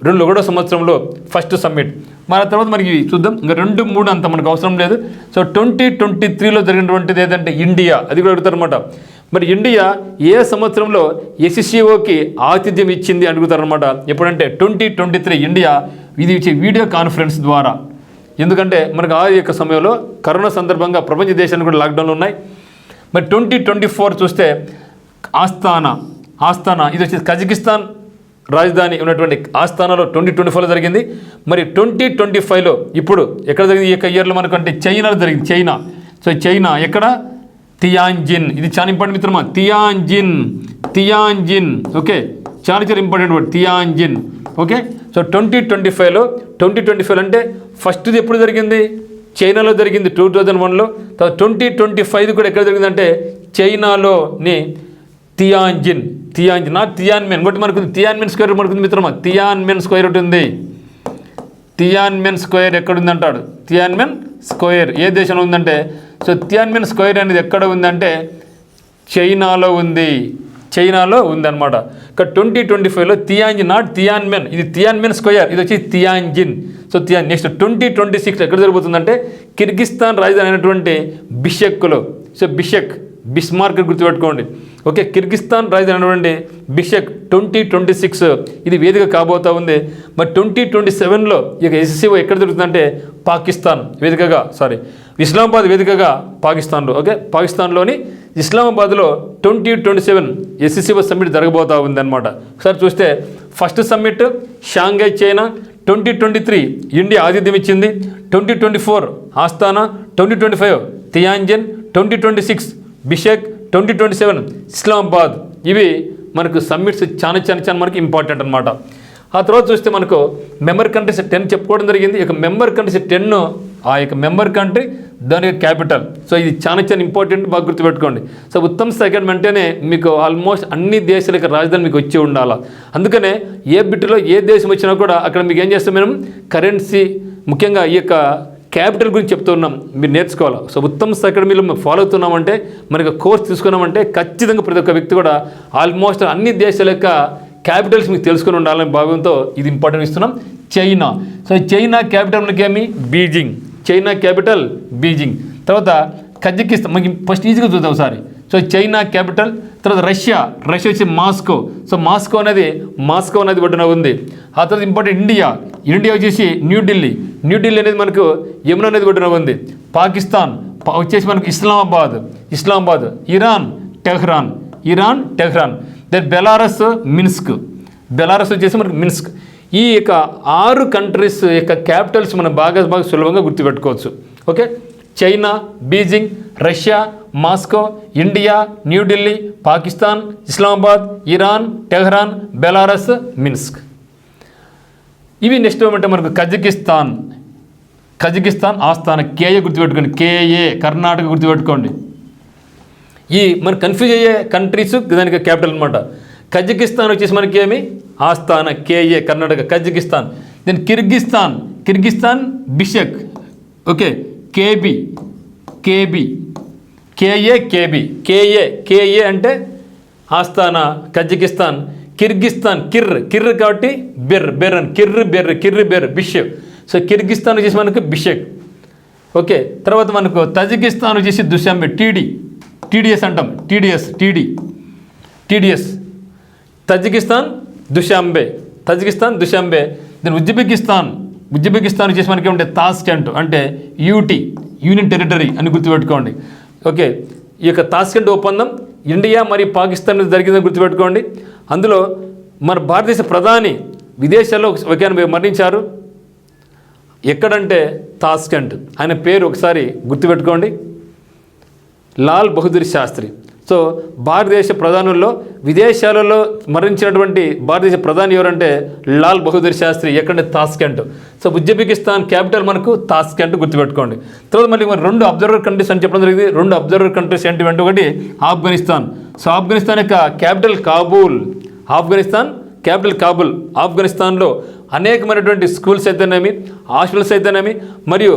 2001 సంవత్సరంలో ఫస్ట్ సమ్మిట్. మన తర్వాత మనకి చూద్దాం, ఇంకా 2, 3 అంత మనకు అవసరం లేదు. సో 2023లో జరిగినటువంటిది ఏదంటే ఇండియా, అది కూడా అడుగుతారనమాట. మరి ఇండియా ఏ సంవత్సరంలో SCOకి ఆతిథ్యం ఇచ్చింది అడుగుతారనమాట. ఎప్పుడంటే 2023 ఇండియా ఇది ఇచ్చే వీడియో కాన్ఫరెన్స్ ద్వారా. ఎందుకంటే మనకు ఆ యొక్క సమయంలో కరోనా సందర్భంగా ప్రపంచ దేశాలు కూడా లాక్డౌన్లు ఉన్నాయి. మరి 2024 చూస్తే ఆస్తానా ఇది వచ్చేసి కజకిస్తాన్ రాజధాని ఉన్నటువంటి ఆస్థానాలో 2024లో జరిగింది. మరి 2025లో ఇప్పుడు ఎక్కడ జరిగింది ఈ యొక్క ఇయర్లో మనకు అంటే చైనాలో జరిగింది. చైనా ఎక్కడ? తియాన్జిన్. ఇది చాలా ఇంపార్టెంట్ మిత్రమా, తియాన్జిన్. ఓకే, చాలా ఇంపార్టెంట్ వర్డ్ తియాన్జిన్. ఓకే, సో 2025 అంటే ఫస్ట్ది ఎప్పుడు జరిగింది? చైనాలో జరిగింది 2001లో. తర్వాత 2025 కూడా ఎక్కడ జరిగిందంటే చైనాలోని తియాన్జిన్ నాట్ తియాన్మెన్. ఇంకోటి మనకు తియాన్మెన్ స్క్వేర్ మనకుంది మిత్రమా, తియాన్మెన్ స్క్వేర్ ఒకటి ఉంది. తియాన్మెన్ స్క్వేర్ ఎక్కడుంది అంటాడు. తియాన్మెన్ స్క్వేర్ ఏ దేశంలో ఉందంటే, సో తియాన్మెన్ స్క్వేర్ అనేది ఎక్కడ ఉందంటే చైనాలో ఉందన్నమాట. ఇక్కడ 2025లో తియాన్జిన్ నాట్ తియాన్మెన్, ఇది తియాన్మెన్ స్క్వేర్, ఇది వచ్చి తియాన్జిన్. సో నెక్స్ట్ 2026 ఎక్కడ జరుగుతుందంటే కిర్గిస్తాన్ రాజధాని అయినటువంటి బిషెక్లో. సో బిస్మార్క్ గుర్తుపెట్టుకోండి. ఓకే, కిర్గిస్తాన్ రాజధాని అయినటువంటి బిషెక్ 2026 ఇది వేదిక కాబోతా ఉంది. మరి 2027లో ఇక ఎస్సీఓ ఎక్కడ జరుగుతుందంటే ఇస్లామాబాద్ వేదికగా పాకిస్తాన్లో. ఓకే, పాకిస్తాన్లోని ఇస్లామాబాద్లో 2027 ఎస్సీఓ సమ్మిట్ జరగబోతా ఉంది అనమాట. ఒకసారి చూస్తే first summit Shanghai China, 2023 India ఆతిథ్యం ఇచ్చింది, 2024 ఆస్తానా, 2025 తియాన్జిన్, 2026 బిషెక్, 2027 ఇస్లామాబాద్. ఇవి మనకు సమ్మిట్స్ చాలా మనకి ఇంపార్టెంట్ అనమాట. ఆ తర్వాత చూస్తే మనకు మెంబర్ కంట్రీస్ 10 చెప్పుకోవడం జరిగింది. ఇక మెంబర్ కంట్రీస్ 10 ఆ యొక్క మెంబర్ కంట్రీ దాని యొక్క క్యాపిటల్. సో ఇది చాలా ఇంపార్టెంట్, బాగా గుర్తుపెట్టుకోండి. సో ఉత్తమ సెకండ్ అంటేనే మీకు ఆల్మోస్ట్ అన్ని దేశాల యొక్క రాజధాని మీకు వచ్చి ఉండాలి. అందుకనే ఏ బిట్లో ఏ దేశం వచ్చినా కూడా అక్కడ మీకు ఏం చేస్తాం మనం కరెన్సీ, ముఖ్యంగా ఈ యొక్క క్యాపిటల్ గురించి చెప్తున్నాం, మీరు నేర్చుకోవాలి. సో ఉత్తమ అకాడమీలో మేము ఫాలో అవుతున్నామంటే, మనకు కోర్స్ తీసుకున్నామంటే ఖచ్చితంగా ప్రతి ఒక్క వ్యక్తి కూడా ఆల్మోస్ట్ అన్ని దేశాల యొక్క క్యాపిటల్స్ మీకు తెలుసుకొని ఉండాలనే భావంతో ఇది ఇంపార్టెంట్ ఇస్తున్నాం. చైనా. సో చైనా క్యాపిటల్ మనకి ఏమి? బీజింగ్. China capital Beijing. తర్వాత కజకిస్తాన్, మనకి ఫస్ట్ ఈజీగా చూద్దాం ఒకసారి. So China capital. తర్వాత రష్యా వచ్చి మాస్కో. సో మాస్కో అనేది ఒడ్డున ఉంది. ఆ తర్వాత ఇంపార్టెంట్ ఇండియా వచ్చేసి న్యూఢిల్లీ అనేది మనకు యమునా నది ఒడ్డున ఉంది. పాకిస్తాన్ వచ్చేసి మనకు Islamabad. Iran Tehran. Then Belarus వచ్చేసి మనకు మిన్స్క్. ఈ యొక్క 6 కంట్రీస్ యొక్క క్యాపిటల్స్ మనం బాగా సులభంగా గుర్తుపెట్టుకోవచ్చు. Okay, China, Beijing, Russia, Moscow, India, New Delhi, Pakistan, Islamabad, Iran, Tehran, Belarus, Minsk. ఇవి నెక్స్ట్ ఏమంటే మనకు కజకిస్తాన్ ఆస్థాన కేఏ గుర్తుపెట్టుకోండి. కేఏ కర్ణాటక గుర్తుపెట్టుకోండి. ఈ మన కన్ఫ్యూజ్ అయ్యే కంట్రీస్ దానికి క్యాపిటల్ అనమాట. కజకిస్తాన్ వచ్చేసి మనకి ఏమి? Astana KA Karnataka Kazakhstan. Then Kyrgyzstan Bishkek. Okay, KB KA అంటే ఆస్థాన కజకిస్తాన్. కిర్గిస్తాన్ కిర్ర్ కాబట్టి బెర్ అని కిర్రి బిషెక్. సో కిర్గిస్తాన్ వచ్చేసి మనకు బిషెక్. ఓకే, తర్వాత మనకు తజికిస్తాన్ వచ్చేసి దుషాంబే. టీడీఎస్ అంటాం. TDS Tajikistan Dushanbe. Then Uzbekistan వచ్చేసి మనకి ఏమంటే తాస్కెంట్ అంటే యూనియన్ టెరిటరీ అని గుర్తుపెట్టుకోండి. ఓకే, ఈ యొక్క తాస్కెంట్ ఒప్పందం ఇండియా మరియు పాకిస్తాన్ జరిగిందని గుర్తుపెట్టుకోండి. అందులో మన భారతదేశ ప్రధాని విదేశాల్లో ఒక మరణించారు. ఎక్కడంటే తాస్కెంట్. ఆయన పేరు ఒకసారి గుర్తుపెట్టుకోండి, లాల్ బహదూర్ శాస్త్రి. సో భారతదేశ ప్రధానుల్లో విదేశాలలో మరణించినటువంటి భారతదేశ ప్రధాని ఎవరంటే లాల్ బహదూర్ శాస్త్రి. ఎక్కడంటే తాస్కెంట్. సో ఉజ్బెకిస్తాన్ క్యాపిటల్ మనకు తాస్కెంట్ గుర్తుపెట్టుకోండి. తర్వాత మళ్ళీ మన 2 అబ్జర్వర్ కంట్రీస్ అని చెప్పడం జరిగింది. 2 అబ్జర్వర్ కంట్రీస్ ఏంటంటే ఒకటి ఆఫ్ఘనిస్తాన్. సో ఆఫ్ఘనిస్తాన్ యొక్క క్యాపిటల్ కాబూల్. ఆఫ్ఘనిస్తాన్లో అనేకమైనటువంటి స్కూల్స్ అయితేనేమి, హాస్పిటల్స్ అయితేనేమి, మరియు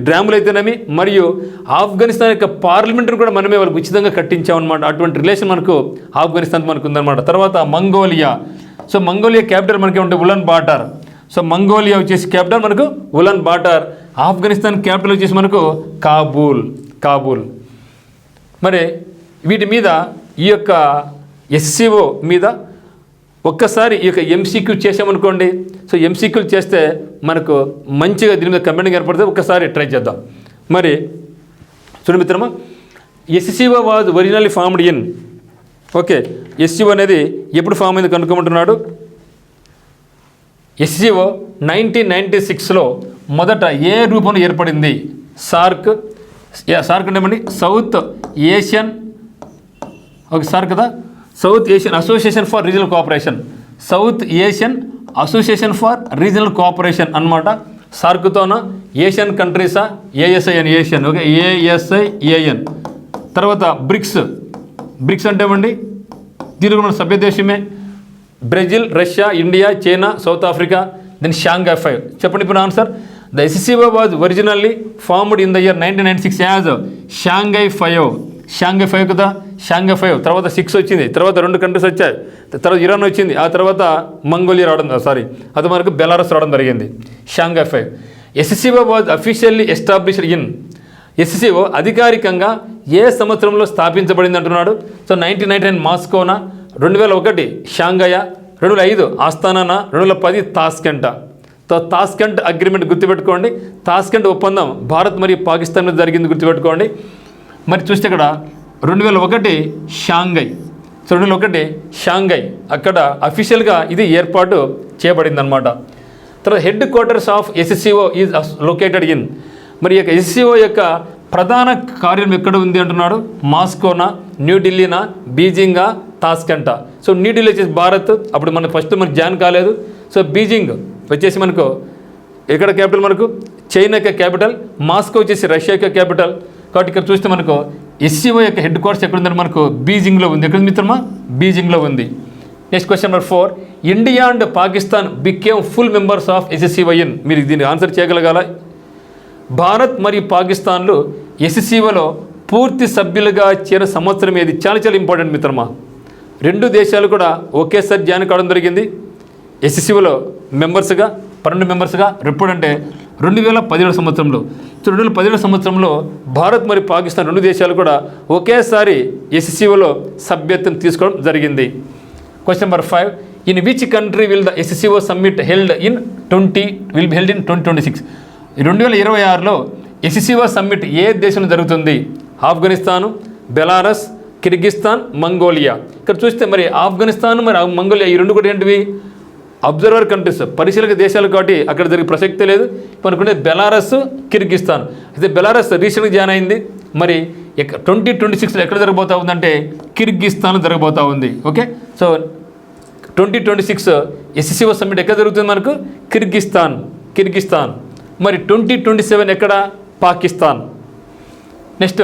డ్యాములు అయితేనేమి, మరియు ఆఫ్ఘనిస్తాన్ యొక్క పార్లమెంట్ని కూడా మనమే వాళ్ళకి ఉచితంగా కట్టించామన్నమాట. అటువంటి రిలేషన్ మనకు ఆఫ్ఘనిస్తాన్ మనకు ఉందన్నమాట. తర్వాత మంగోలియా. సో మంగోలియా క్యాపిటల్ మనకి ఉంటే ఉలన్ బాటర్. సో మంగోలియా వచ్చేసి క్యాపిటల్ మనకు ఉలన్ బాటర్. ఆఫ్ఘనిస్తాన్ క్యాపిటల్ వచ్చేసి మనకు కాబూల్. మరి వీటి మీద ఈ యొక్క ఎస్సీఓ మీద ఒక్కసారి ఈ యొక్క ఎంసీక్యూ చేసామనుకోండి. సో ఎంసీక్యూలు చేస్తే మనకు మంచిగా దీని మీద కమెంటింగ్ ఏర్పడుతుంది. ఒక్కసారి ట్రై చేద్దాం. మరి చూడు మిత్రమా, SCO was originally formed in okay, SCO అనేది ఎప్పుడు ఫామ్ అయింది కనుక్కోమంటున్నాడు. ఎస్సీఓ 1996లో మొదట ఏ రూపంలో ఏర్పడింది? సార్క్ అంటే ఏమండి? సౌత్ ఏషియన్, ఓకే సార్ కదా, South Asian Association for Regional Cooperation, South Asian Association for Regional Cooperation అన్నమాట. సార్క్తోన ఏషియన్ కంట్రీసా, ఏఎస్ఐఎన్ ఏషియన్, ఓకే ఏఎస్ఐఏఎన్. తర్వాత బ్రిక్స్ అంటే ఏమండి? దీనికి మన సభ్య దేశమే Brazil, Russia, India, China, South Africa. Then Shanghai 5. చెప్పండి ఇప్పుడు answer. The SCO was originally formed in the year 1996 as Shanghai 5 కదా, షాంఘై 5. తర్వాత 6 వచ్చింది, తర్వాత 2 కంట్రీస్ వచ్చాయి, తర్వాత ఇరాన్ వచ్చింది, ఆ తర్వాత మంగోలియా రావడం, అది మనకు బెలారస్ రావడం జరిగింది. Shanghai 5. SCO was officially established in, SCO అధికారికంగా ఏ సంవత్సరంలో స్థాపించబడింది అంటున్నాడు. So 1999 మాస్కోనా, 2001 షాంఘయా, 2005 Astana, 2010 తాస్కెంటా. తాస్కెంట్ అగ్రిమెంట్ గుర్తుపెట్టుకోండి. తాస్కెంట్ ఒప్పందం భారత్ మరియు పాకిస్తాన్ మీద జరిగింది గుర్తుపెట్టుకోండి. మరి చూస్తే ఇక్కడ 2001 షాంఘై. సో 2001 షాంఘై అక్కడ అఫీషియల్గా ఇది ఏర్పాటు చేయబడింది అనమాట. తర్వాత head quarters of SCO is located in, మరి యొక్క ఎస్సీఓ యొక్క ప్రధాన కార్యం ఎక్కడ ఉంది అంటున్నాడు. మాస్కోనా, న్యూఢిల్లీనా, బీజింగా, తాస్కెంటా. సో న్యూఢిల్లీ వచ్చేసి భారత్, అప్పుడు మనకు ఫస్ట్ మనకు జాయిన్ కాలేదు. సో బీజింగ్ వచ్చేసి మనకు ఎక్కడ క్యాపిటల్, మనకు చైనా యొక్క క్యాపిటల్, మాస్కో వచ్చేసి రష్యా యొక్క క్యాపిటల్. కాబట్టి ఇక్కడ చూస్తే మనకు ఎస్సీఓ యొక్క హెడ్ క్వార్టర్స్ ఎక్కడ ఉందంటే మనకు బీజింగ్లో ఉంది. ఎక్కడ మిత్రమా? బీజింగ్లో ఉంది. Next question number 4. India and Pakistan became full members of SCO in, మీరు దీన్ని ఆన్సర్ చేయగలగాల. భారత్ మరియు పాకిస్తాన్లు ఎస్సీఓలో పూర్తి సభ్యులుగా చేరిన సంవత్సరం ఏది? చాలా చాలా ఇంపార్టెంట్ మిత్రమా. 2 దేశాలు కూడా ఒకేసారి జాయిన్ కావడం జరిగింది ఎస్సీఓలో మెంబర్స్గా, 12 మెంబర్స్గా. ఎప్పుడంటే 2017 సంవత్సరంలో. సో 2017 సంవత్సరంలో భారత్ మరియు పాకిస్తాన్ 2 దేశాలు కూడా ఒకేసారి ఎస్సీఓలో సభ్యత్వం తీసుకోవడం జరిగింది. Question number 5. In which country will the SCO summit held in 2026? 2026లో ఎస్సీఓ సమ్మిట్ ఏ దేశంలో జరుగుతుంది? Afghanistan, Belarus, Kyrgyzstan, Mongolia. ఇక్కడ చూస్తే మరి ఆఫ్ఘనిస్తాన్ మరి మంగోలియా ఈ 2 కూడా ఏంటివి? అబ్జర్వర్ కంట్రీస్, పరిశీలక దేశాలు కాబట్టి అక్కడ జరిగే ప్రసక్తే లేదు. అనుకుంటే బెలారస్, కిర్గిస్తాన్. అయితే బెలారస్ రీసెంట్గా జాయిన్ అయింది. మరి 2026లో ఎక్కడ జరగబోతా ఉందంటే కిర్గిస్తాన్ జరగబోతా ఉంది. ఓకే, సో 2026 ఎస్సీఓ సమ్మిట్ ఎక్కడ జరుగుతుంది? మనకు కిర్గిస్తాన్. మరి 2027 ఎక్కడ? Pakistan. Next,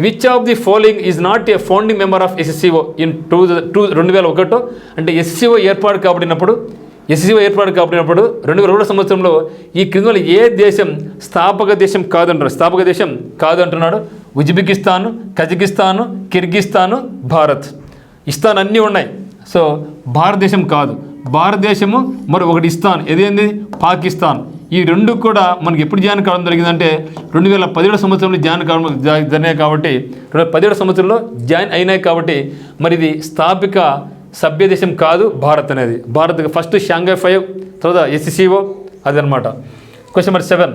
which of the following is not a founding member of SCO in 2001? అంటే ఎస్సీఓ ఏర్పాటు కాబడినప్పుడు 2001 సంవత్సరంలో ఈ క్రింద ఏ దేశం స్థాపక దేశం కాదంటున్నాడు. ఉజ్బెకిస్తాను, కజకిస్తాను, కిర్గిస్తాను, భారత్. ఇస్తాన్ అన్నీ ఉన్నాయి. సో భారతదేశం కాదు. భారతదేశము మరి ఒకటి ఇస్తాన్, ఏదేంది? పాకిస్తాన్. ఈ 2 కూడా మనకి ఎప్పుడు జాయిన్ కావడం జరిగిందంటే 2017 సంవత్సరంలో జాయిన్ కావడం జరిగినాయి కాబట్టి 2017 సంవత్సరంలో జాయిన్ అయినాయి కాబట్టి మరి ఇది స్థాపిక సభ్య దేశం కాదు భారత్ అనేది. భారత్ ఫస్ట్ షాంఘై 5, తర్వాత ఎస్సీఓ అదనమాట. Question number 7.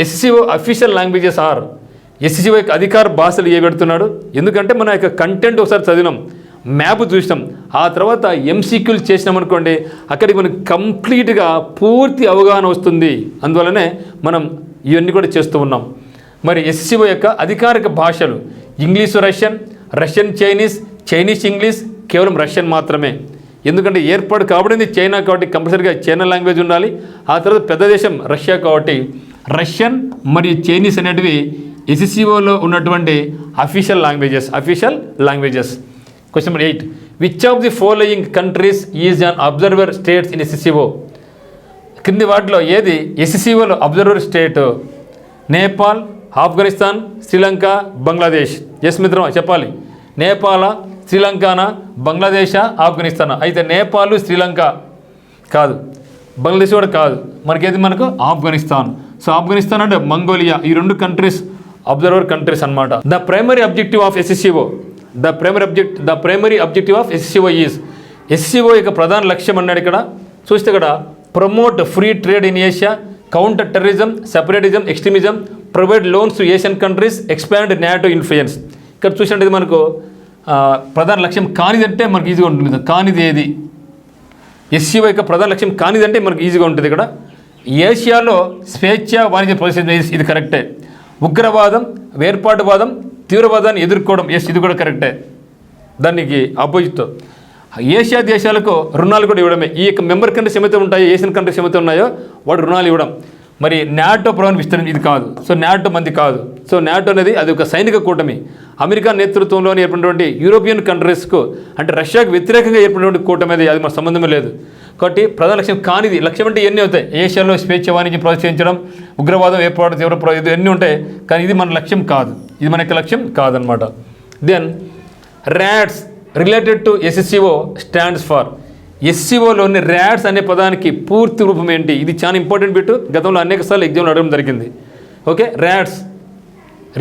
SCO official languages are, SCO యొక్క అధికార భాషలు ఏ పెడుతున్నాడు? ఎందుకంటే మన యొక్క కంటెంట్ ఒకసారి చదివినాం, మ్యాప్ చూసినాం, ఆ తర్వాత ఎంసీక్యూలు చేసినామనుకోండి, అక్కడికి మనకు కంప్లీట్గా పూర్తి అవగాహన వస్తుంది. అందువల్లనే మనం ఇవన్నీ కూడా చేస్తూ ఉన్నాం. మరి ఎస్సీఓ యొక్క అధికారిక భాషలు ఇంగ్లీషు, రష్యన్ చైనీస్ ఇంగ్లీష్, కేవలం రష్యన్ మాత్రమే. ఎందుకంటే ఏర్పాటు కాబడింది చైనా కాబట్టి కంపల్సరీగా చైనా లాంగ్వేజ్ ఉండాలి. ఆ తర్వాత పెద్ద దేశం రష్యా కాబట్టి రష్యన్ మరియు చైనీస్ అనేటివి ఎస్సీఓలో ఉన్నటువంటి official languages. Question number 8. Which of the following countries is an observer states in SCO? క్రింది వాటిలో ఏది ఎస్సీఓలో observer state? Nepal, Afghanistan, Sri Lanka, Bangladesh. Yes మిత్రమా చెప్పాలి. నేపాల, శ్రీలంకనా, బంగ్లాదేశా, ఆఫ్ఘనిస్తానా? అయితే నేపాల్, శ్రీలంక కాదు, బంగ్లాదేశ్ కూడా కాదు, మనకు ఆఫ్ఘనిస్తాన్. సో ఆఫ్ఘనిస్తాన్ అంటే మంగోలియా. ఈ 2 కంట్రీస్ అబ్జర్వర్ కంట్రీస్ అనమాట. The primary objective of SCO is, SCO యొక్క ప్రధాన లక్ష్యం అన్నాడు ఇక్కడ. చూస్తే ఇక్కడ promote free trade in Asia, counter terrorism, separatism, extremism, provide loans to Asian countries, expand NATO influence. ఇక్కడ చూసినట్టు మనకు ప్రధాన లక్ష్యం కానిదంటే మనకు ఈజీగా ఉంటుంది. కానిది ఏది? ఎస్సీఓ యొక్క ప్రధాన లక్ష్యం కానిదంటే మనకు ఈజీగా ఉంటుంది. ఇక్కడ ఏషియాలో స్వేచ్ఛ వాణిజ్య పరిస్థితి, ఇది కరెక్టే. ఉగ్రవాదం, వేర్పాటువాదం, తీవ్రవాదాన్ని ఎదుర్కోవడం, ఇది కూడా కరెక్టే. దానికి ఆపోజిట్ ఏషియా దేశాలకు రుణాలు కూడా ఇవ్వడమే. ఈ యొక్క మెంబర్ కంట్రీస్ ఏమైతే ఉంటాయో, ఏషియన్ కంట్రీస్ ఏమైతే ఉన్నాయో వాడు రుణాలు ఇవ్వడం. మరి నాటో ప్రభావం విస్తరణ, ఇది కాదు. సో నాటో మంది కాదు. సో నాటో అనేది అది ఒక సైనిక కూటమి. అమెరికా నేతృత్వంలోని ఏర్పడినటువంటి యూరోపియన్ కంట్రీస్కు, అంటే రష్యాకు వ్యతిరేకంగా ఏర్పడినటువంటి కూటమి అది మన సంబంధమే లేదు. కాబట్టి ప్రధాన లక్ష్యం కానిది, లక్ష్యం అంటే ఎన్ని అవుతాయి? ఏషియాలో స్వేచ్ఛ వాణిజ్యం ప్రోత్సహించడం, ఉగ్రవాదం ఏర్పాటు, తీవ్ర ఇది ఎన్ని ఉంటాయి. కానీ ఇది మన లక్ష్యం కాదు, ఇది మన యొక్క లక్ష్యం కాదనమాట. Then RATS related to SSCO stands for. ఎస్సీఓలోని ర్యాట్స్ అనే పదానికి పూర్తి రూపం ఏంటి? ఇది చాలా ఇంపార్టెంట్ బిట్. గతంలో అనేక సార్లు ఎగ్జామ్లో అడగడం జరిగింది. Okay, RATS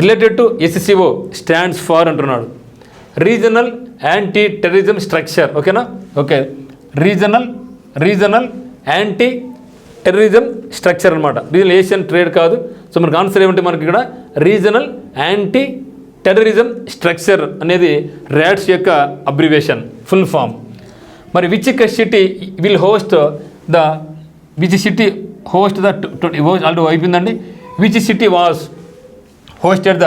related to SCO stands for అంటున్నాడు. Regional anti terrorism structure. ఓకేనా? Okay, regional anti terrorism structure అనమాట. రీజనల్ ఏషియన్ ట్రేడ్ కాదు. సో మనకు ఆన్సర్ ఏమంటే మనకి ఇక్కడ రీజనల్ యాంటీ టెర్రరిజం స్ట్రక్చర్ అనేది ర్యాట్స్ యొక్క అబ్రివేషన్, ఫుల్ ఫామ్. మరి which city will host the already అయిపోయిందండి. Which city was hosted the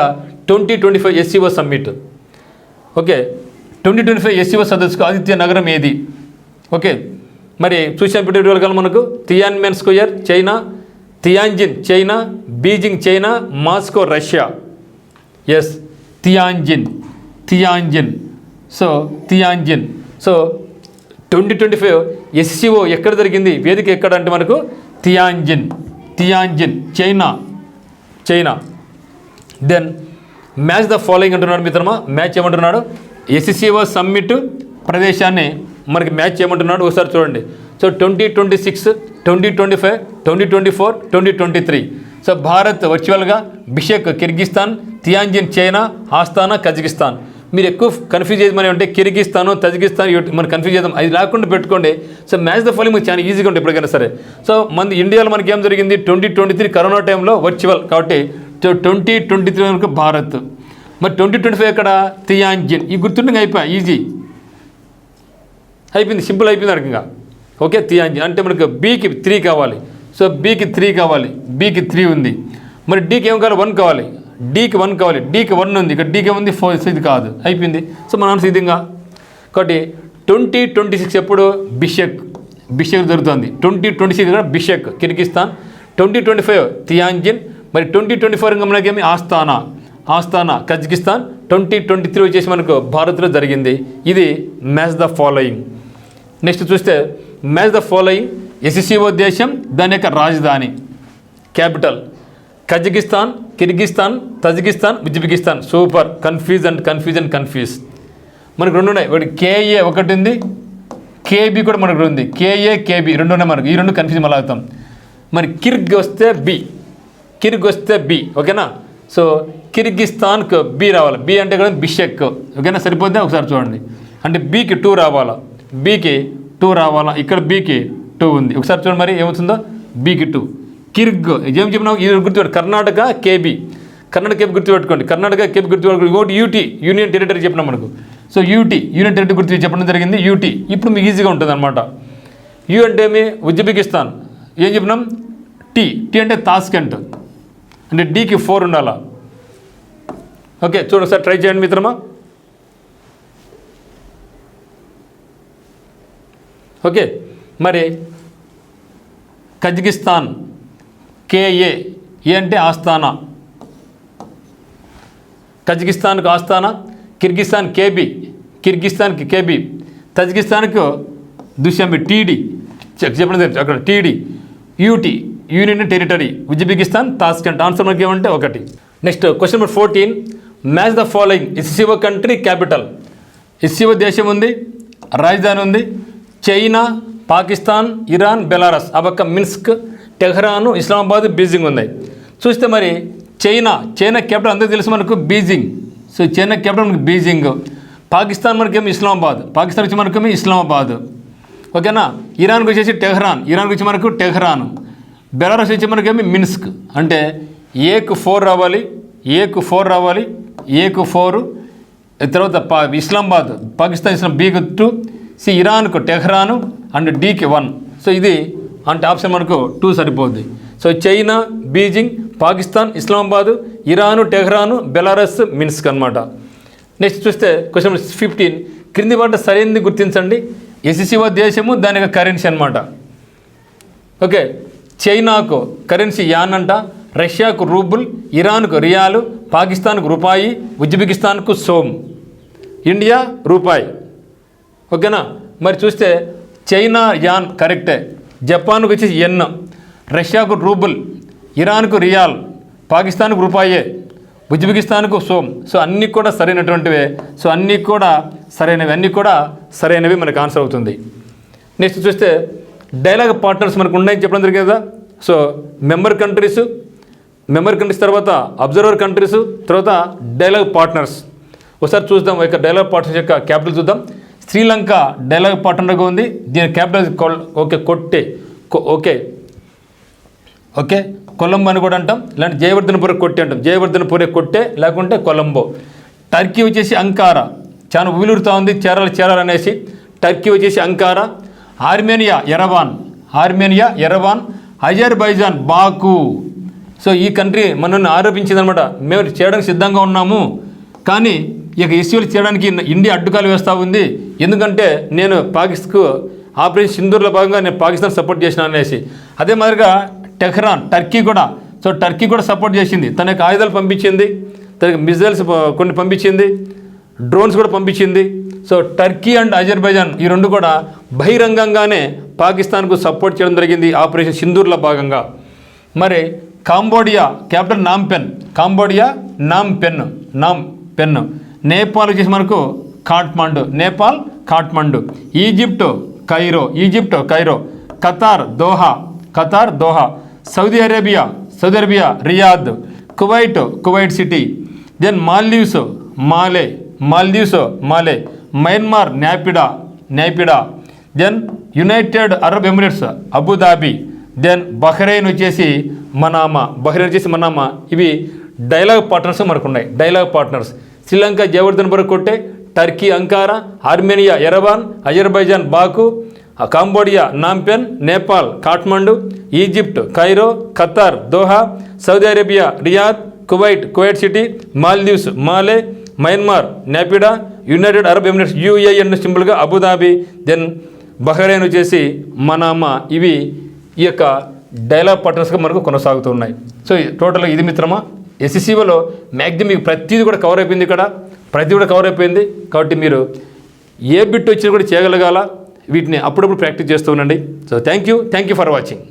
2025 SCO summit. Okay, 2025 SCO సదస్సుకు ఆతిథ్య నగరం ఏది? ఓకే, మరి చూసిన పెట్టేవాళ్ళు మనకు Tiananmen square China, Tianjin China, Beijing China, Moscow Russia. Yes, Tianjin. So Tianjin. So 2025 SCO ఎక్కడ జరిగింది? వేదిక ఎక్కడ అంటే మనకు Tianjin, China. Then match the following అంటున్నాడు మిత్రమా. మ్యాచ్ ఏమంటున్నాడు? ఎస్సీఓ సమ్మిట్ ప్రదేశాన్ని మనకి మ్యాచ్ చేయమంటున్నాడు. ఒకసారి చూడండి. సో 2026, 2025, 2024, 2023. సో భారత్ వర్చువల్గా Bishkek Kyrgyzstan, Tianjin China, Astana Kazakhstan. మీరు ఎక్కువ కన్ఫ్యూజ్ చేయమని అంటే కిర్గిస్తాను, తజికిస్తాన్ మనం కన్ఫ్యూజ్ చేద్దాం, అది లేకుండా పెట్టుకోండి. సో మ్యాచ్ ద ఫాలోయింగ్ చాలా ఈజీగా ఉంటుంది ఎప్పటికైనా సరే. సో మన ఇండియాలో మనకి ఏం జరిగింది? 2023 కరోనా టైంలో వర్చువల్ కాబట్టి 2023 వరకు భారత్. మరి 2025 ఎక్కడ? తియాంజిన్. ఈ గుర్తుండగా అయిపోయా, ఈజీ అయిపోయింది, సింపుల్ అయిపోయింది రకంగా. ఓకే, తియాంజిన్ అంటే మనకు బీకి 3 కావాలి. సో బీకి 3 కావాలి, బీకి 3 ఉంది. మరి డీకి ఏం కావాలి? 1 కావాలి, డీకి 1 కావాలి, డీకి 1 ఉంది, ఇక్కడ డీకి ఉంది 4. ఇది కాదు, అయిపోయింది. సో మన ఆన్సర్ ఇదిగా. కాబట్టి 2026 ఎప్పుడు? బిషెక్ జరుగుతుంది. 2026 కూడా బిషెక్ కిర్గిస్తాన్, 2025 తియాంజిన్, మరి 2024 ఇంకా మనకేమి ఆస్తానా కజకిస్తాన్, 2023 వచ్చేసి మనకు భారత్లో జరిగింది. ఇది మ్యాచ్ ద ఫాలోయింగ్. నెక్స్ట్ చూస్తే మ్యాచ్ ద ఫాలోయింగ్ ఎస్సీఓ దేశం, దాని యొక్క రాజధాని, capital. Kazakhstan, Kyrgyzstan, Tajikistan, Uzbekistan. Super. Confuse మనకు 2 ఉన్నాయి. ఒకటి కేఏ ఒకటి ఉంది, కేబీ కూడా మనకు ఉంది. కేబీ 2 ఉన్నాయి మనకు. ఈ 2 కన్ఫ్యూజ్ మళ్ళీ అవుతాం. మరి కిర్గ్ వస్తే బి. ఓకేనా? సో కిర్గిస్తాన్కు బి రావాలి. బి అంటే కూడా బిషెక్. ఓకేనా? సరిపోతే ఒకసారి చూడండి. అంటే బీకి 2 రావాలా, ఇక్కడ బీకి 2 ఉంది. ఒకసారి చూడండి మరి ఏమవుతుందో. బీకి 2. కిర్గ్ ఏం చెప్పినావు? ఇది గుర్తుపెట్టు. కర్ణాటక కేబీ గుర్తుపెట్టుకోండి. ఇంకోటి యూటీ, యూనియన్ టెరిటరీ చెప్పినాం మనకు. సో యూనియన్ టెరిటరీ గుర్తు చెప్పడం జరిగింది. యూటీ ఇప్పుడు మీకు ఈజీగా ఉంటుంది అనమాట. యూ అంటే ఏమి? ఉజ్బెకిస్తాన్. ఏం చెప్పినాం? టీ అంటే తాస్కెంట్. అంటే డీకి 4 ఉండాలా. ఓకే, చూడండి సార్, ట్రై చేయండి మిత్రమా. ఓకే, మరి కజకిస్తాన్ కేఏ, ఏ అంటే ఆస్తానా, కజకిస్తాన్కు ఆస్తానా, కిర్గిస్తాన్కి కేబీ, తజికిస్తాన్కు దుష్యంబి టీడీ చెప్పండి అక్కడ TD, UT union territory, Uzbekistan Tashkent. Answer మనకి ఏమంటే 1. Next question number 14. Match the following SCO country capital. SCO దేశం ఉంది, రాజధాని ఉంది. China, Pakistan, Iran, Belarus. ఆ పక్క మిన్స్క్, టెహ్రాను, ఇస్లామాబాద్, బీజింగ్ ఉన్నాయి. చూస్తే మరి చైనా క్యాపిటల్ అందరికీ తెలుసు మనకు బీజింగ్. సో చైనా క్యాపిటల్ మనకు బీజింగ్. పాకిస్తాన్ మనకేమో ఇస్లామాబాద్. ఓకేనా? ఇరాన్కి వచ్చేసి టెహ్రాన్. బెలారస్ వచ్చి మనకేమి మిన్స్క్. అంటే ఏకు 4 రావాలి, ఏకు 4, తర్వాత ఇస్లామాబాద్ పాకిస్తాన్ ఇస్లాం బీకి 2, సి ఇరాన్కు టెహ్రాను అండ్ డీకి 1. సో ఇది అంటే ఆప్షన్ మనకు 2 సరిపోద్ది. So China, Beijing, Pakistan, Islamabad, Iran, Tehran, Belarus, Minsk అనమాట. నెక్స్ట్ చూస్తే క్వశ్చన్ 15, క్రింది వాటి సరైనది గుర్తించండి. ఎస్సీఓ దేశము దాని కరెన్సీ అనమాట. ఓకే, చైనాకు కరెన్సీ యాన్ అంట, రష్యాకు రూబుల్, ఇరాన్కు రియాలు, పాకిస్తాన్కు రూపాయి, ఉజ్బెకిస్తాన్కు సోమ్, ఇండియా రూపాయి. ఓకేనా. మరి చూస్తే చైనా యాన్ కరెక్టే, జపాన్కు వచ్చేసి ఎన్, రష్యాకు రూబుల్, ఇరాన్కు రియాల్, పాకిస్తాన్కు రూపాయే, ఉజ్బెకిస్తాన్కు సోమ్. సో అన్నీ కూడా సరైనటువంటివే. సో అన్నీ కూడా సరైనవి మనకు ఆన్సర్ అవుతుంది. నెక్స్ట్ చూస్తే డైలాగ్ పార్ట్నర్స్ మనకు ఉన్నాయని చెప్పడం జరిగింది కదా. సో మెంబర్ కంట్రీస్ తర్వాత అబ్జర్వర్ కంట్రీస్, తర్వాత డైలాగ్ పార్ట్నర్స్. ఒకసారి చూద్దాం యొక్క డైలాగ్ పార్ట్నర్స్ యొక్క క్యాపిటల్ చూద్దాం. శ్రీలంక డైలాగ్ పార్ట్నర్గా ఉంది. దీని క్యాపిటల్ ఓకే కొలంబో అని కూడా అంటాం. ఇలాంటి జయవర్ధనపుర కొట్టే అంటాం. జయవర్ధనపురే కొట్టే, లేకుంటే కొలంబో. టర్కీ వచ్చేసి అంకారా, చాలా వీలురుతూ ఉంది చేరాలనేసి. టర్కీ వచ్చేసి అంకారా. ఆర్మేనియా ఎరవాన్, అజర్బైజాన్ బాకు. సో ఈ కంట్రీ మనల్ని ఆరోపించిందనమాట, మేము చేయడానికి సిద్ధంగా ఉన్నాము, కానీ ఇక ఇస్యూలు చేయడానికి ఇండియా అడ్డుకాలు వేస్తూ ఉంది, ఎందుకంటే నేను పాకిస్తాన్కు ఆపరేషన్ సింధూర్లో భాగంగా నేను పాకిస్తాన్ సపోర్ట్ చేసిన అనేసి. అదే మాదిరిగా టెహ్రాన్ టర్కీ కూడా సపోర్ట్ చేసింది. తన యొక్క ఆయుధాలు పంపించింది, తనకి మిజైల్స్ కొన్ని పంపించింది, డ్రోన్స్ కూడా పంపించింది. సో టర్కీ అండ్ అజర్బైజాన్ ఈ రెండు కూడా బహిరంగంగానే పాకిస్తాన్కు సపోర్ట్ చేయడం జరిగింది ఆపరేషన్ సింధూర్లో భాగంగా. మరి Cambodia capital Phnom Penh. Nepal వచ్చేసి మనకు Kathmandu. Egypt Cairo. Qatar Doha. Saudi Arabia Riyadh. Kuwait City. Then Maldives Male. Myanmar Naypyidaw. Then United Arab Emirates Abu Dhabi. Then Bahrain వచ్చేసి మనామా. ఇవి డైలాగ్ పార్ట్నర్స్ మనకు ఉన్నాయి. Dialogue partners Sri Lanka Jayawardenepura Kotte, Turkey Ankara, Armenia Yerevan, Azerbaijan Baku, Cambodia Phnom Penh, Nepal Kathmandu, Egypt Cairo, Qatar Doha, Saudi Arabia Riyadh, Kuwait City, Maldives Male, Myanmar Naypyidaw, United Arab Emirates UAN సింపుల్గా అబుదాబి, దెన్ బహ్రెయిన్ వచ్చేసి మనామా. ఇవి ఈ యొక్క డైలాగ్ పార్ట్నర్స్గా మనకు కొనసాగుతున్నాయి. సో టోటల్గా ఇది మిత్రమా ఎస్ఎస్సీలో మ్యాక్సిమం మీకు ప్రతిదీ కూడా కవర్ అయిపోయింది. కాబట్టి మీరు ఏ బిట్ వచ్చినా కూడా చేయగలగాల. వీటిని అప్పుడప్పుడు ప్రాక్టీస్ చేస్తూ ఉండండి. So thank you for watching.